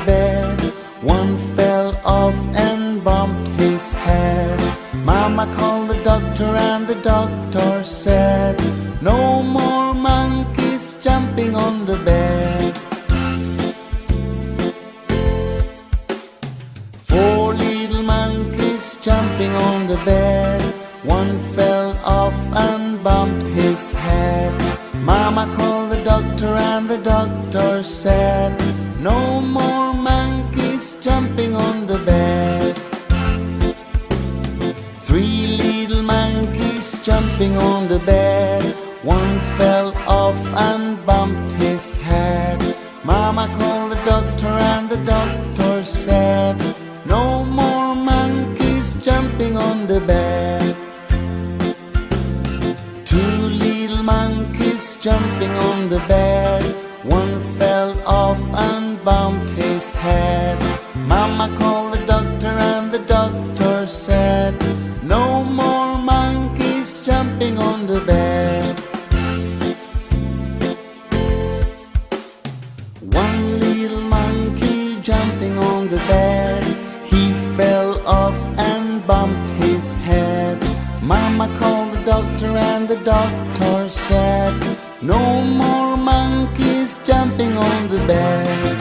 bed. One fell off and bumped his head. Mama called the doctor and the doctor said, no more monkeys jumping on the bed. Four little monkeys jumping on the bed. One fell off and bumped his head. Mama called the doctor and the doctor said, no more monkeys jumping on the bed. Three little monkeys jumping on the bed. One fell off and bumped his head. Mama called the doctor and the doctor said, no more monkeys jumping on the bed. Two little monkeys jumping on the bed. One fell off and bumped his head. Mama called the doctor and the doctor said, no more monkeys jumping on the bed. One little monkey jumping on the bed. He fell off and bumped his head. Mama called the doctor and the doctor said, no more monkeys jumping on the bed.